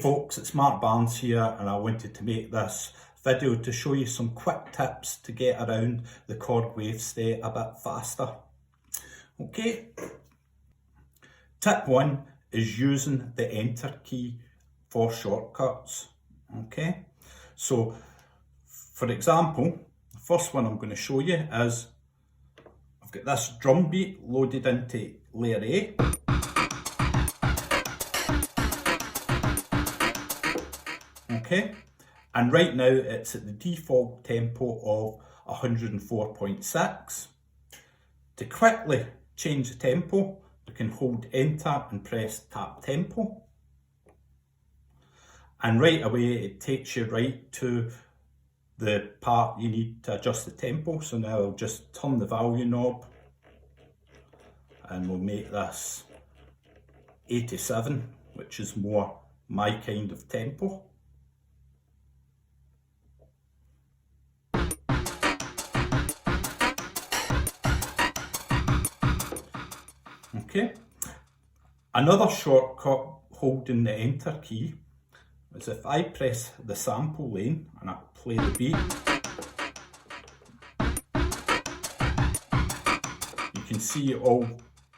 folks, it's Marc here, and I wanted to make this video to show you some quick tips to get around the Korg Wavestate a bit faster. Okay, tip 1 is using the enter key for shortcuts. Okay, so for example, the first one I'm going to show you is I've got this drum beat loaded into layer A. Okay, and right now it's at the default tempo of 104.6. To quickly change the tempo, you can hold enter and press tap tempo. And right away it takes you right to the part you need to adjust the tempo. So now I'll just turn the value knob and we'll make this 87, which is more my kind of tempo. Okay, another shortcut holding the enter key is if I press the sample lane and I play the beat, you can see all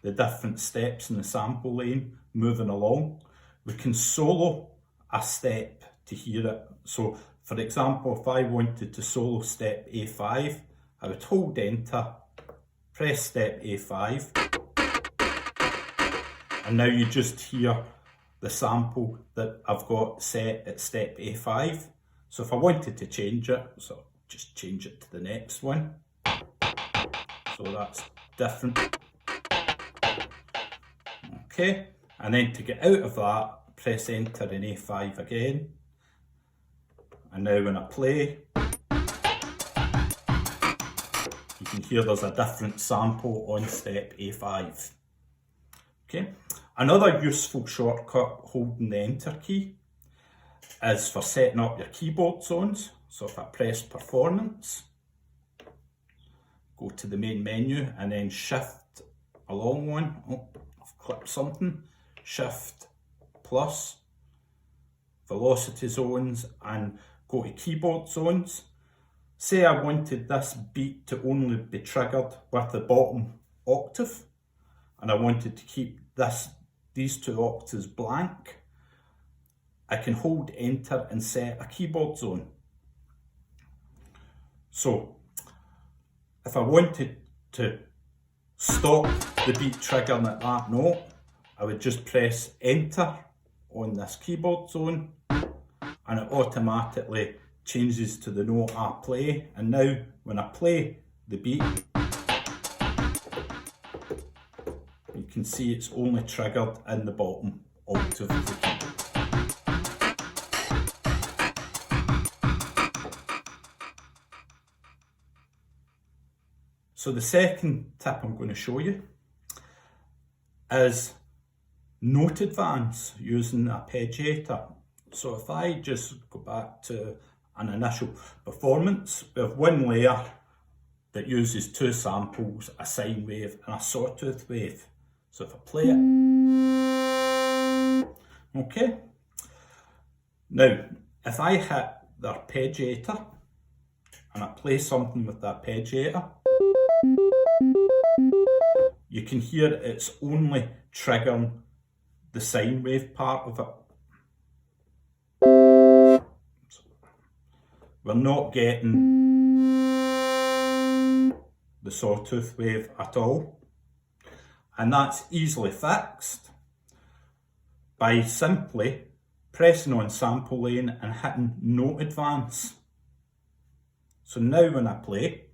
the different steps in the sample lane moving along. We can solo a step to hear it. So for example, if I wanted to solo step A5, I would hold enter, press step A5, and now you just hear the sample that I've got set at step A5. So if I wanted to change it, so just change it to the next one. So that's different. Okay, and then to get out of that, press enter in A5 again. And now when I play, you can hear there's a different sample on step A5. Okay, another useful shortcut holding the enter key is for setting up your keyboard zones. So if I press performance, go to the main menu and then shift a long one. Oh, I've clipped something. Shift plus velocity zones and go to keyboard zones. Say I wanted this beat to only be triggered with the bottom octave, and I wanted to keep these two octaves blank, I can hold enter and set a keyboard zone. So if I wanted to stop the beat triggering at that note, I would just press enter on this keyboard zone and it automatically changes to the note I play. And now when I play the beat, you can see it's only triggered in the bottom octave of the keyboard. So the second tip I'm going to show you is note advance using the arpeggiator. So if I just go back to an initial performance, we have one layer that uses two samples, a sine wave and a sawtooth wave. So if I play it, okay. Now, if I hit the arpeggiator and I play something with the arpeggiator, you can hear it's only triggering the sine wave part of it. We're not getting the sawtooth wave at all. And that's easily fixed by simply pressing on sample lane and hitting note advance. So now when I play,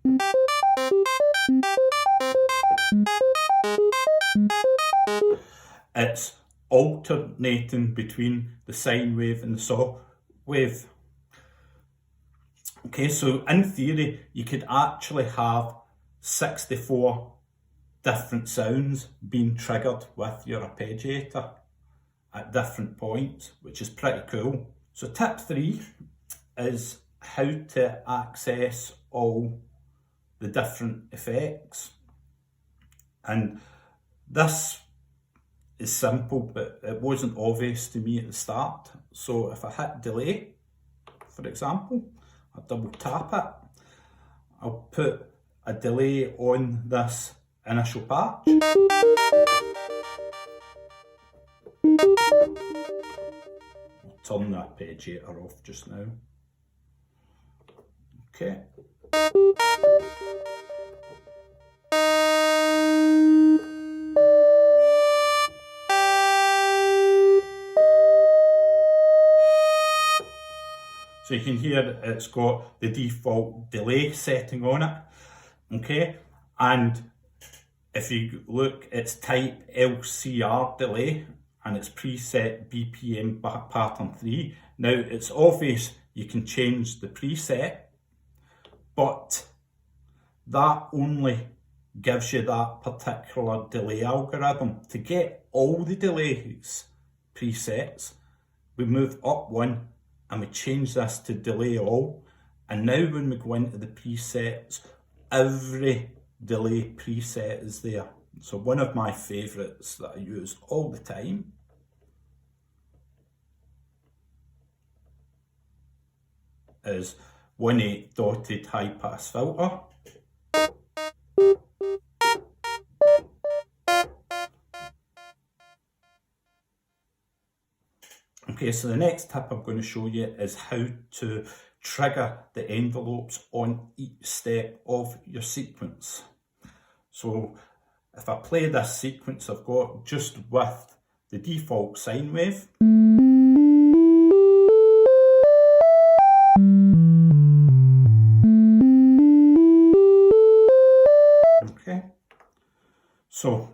it's alternating between the sine wave and the saw wave. Okay, so in theory, you could actually have 64 different sounds being triggered with your arpeggiator at different points, which is pretty cool. So tip 3 is how to access all the different effects. And this is simple, but it wasn't obvious to me at the start. So if I hit delay, for example, I double tap it, I'll put a delay on this initial patch. I'll turn the arpeggiator off just now. Okay. So you can hear it's got the default delay setting on it, okay? And if you look, it's type LCR delay and it's preset BPM pattern 3. Now it's obvious you can change the preset, but that only gives you that particular delay algorithm. To get all the delays presets, we move up one and we change this to delay all. And now when we go into the presets, every delay preset is there. So one of my favourites that I use all the time is 1/8 dotted high pass filter. Okay, so the next tip I'm going to show you is how to trigger the envelopes on each step of your sequence. So if I play this sequence I've got just with the default sine wave, okay, so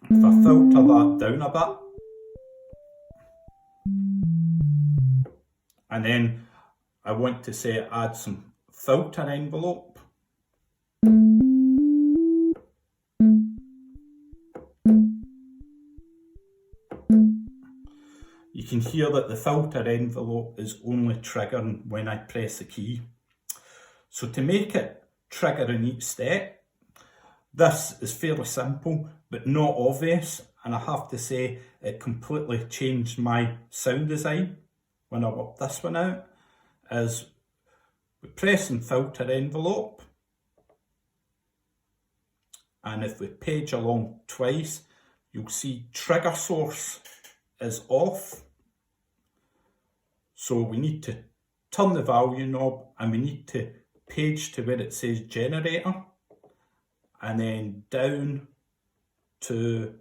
if I filter that down a bit, and then I want to say add some filter envelope. You can hear that the filter envelope is only triggering when I press a key. So to make it trigger in each step, this is fairly simple but not obvious, and I have to say it completely changed my sound design when I worked this one out. Is we press and filter envelope, and if we page along twice, you'll see trigger source is off. So we need to turn the volume knob and we need to page to where it says generator, and then down to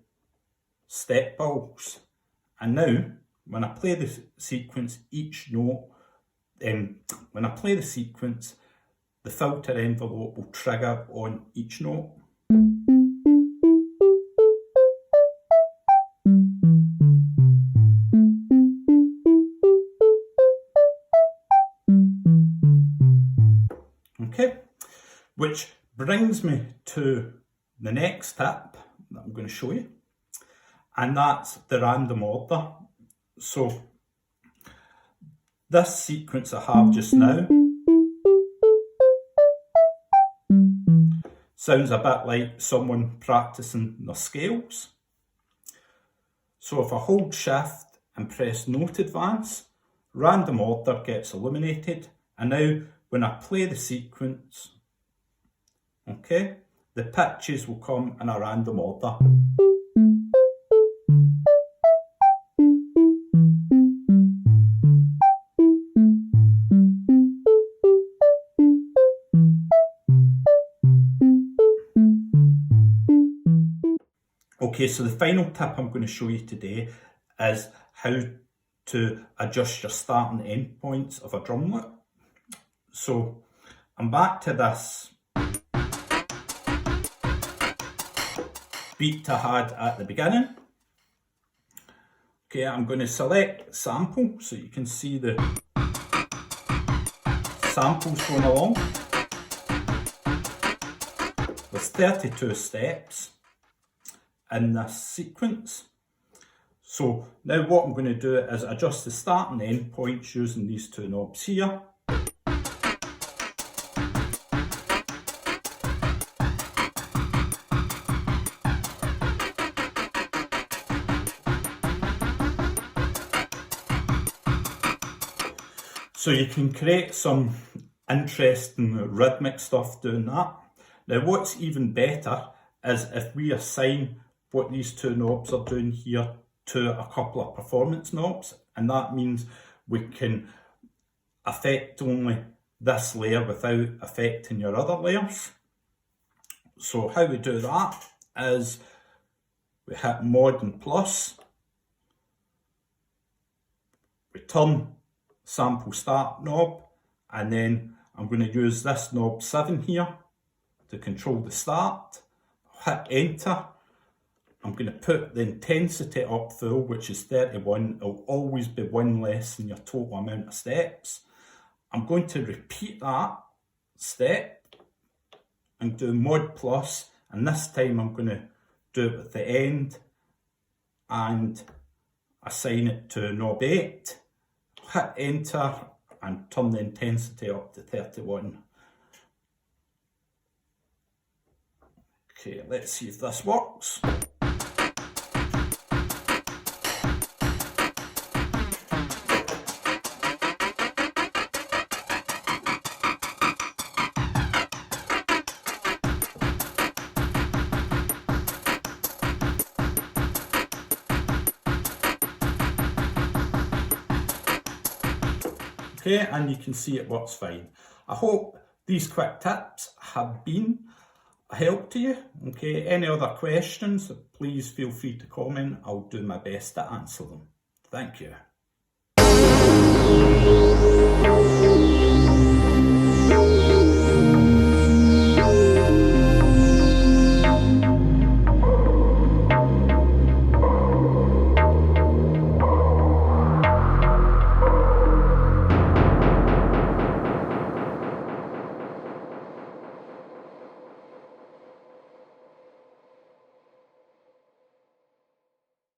step pulse. And now when I play the sequence, each note, when I play the sequence, the filter envelope will trigger on each note. Okay, which brings me to the next tip that I'm going to show you, and that's the random order. So this sequence I have just now sounds a bit like someone practicing their scales. So if I hold shift and press note advance, random order gets illuminated, and now when I play the sequence, okay, the pitches will come in a random order. Okay, so the final tip I'm going to show you today is how to adjust your start and end points of a drumlet. So I'm back to this beat I had at the beginning. Okay, I'm going to select sample so you can see the samples going along. There's 32 steps in this sequence. So now what I'm going to do is adjust the start and end points using these two knobs here. So you can create some interesting rhythmic stuff doing that. Now what's even better is if we assign what these two knobs are doing here to a couple of performance knobs, and that means we can affect only this layer without affecting your other layers. So how we do that is we hit mod and plus, we turn sample start knob, and then I'm going to use this knob 7 here to control the start. Hit enter. I'm going to put the intensity up full, which is 31. It'll always be 1 less than your total amount of steps. I'm going to repeat that step and do mod plus, and this time I'm going to do it at the end and assign it to knob 8. Hit enter and turn the intensity up to 31. Okay, let's see if this works. Okay, and you can see it works fine. I hope these quick tips have been a help to you. Okay, any other questions, please feel free to comment. I'll do my best to answer them. Thank you.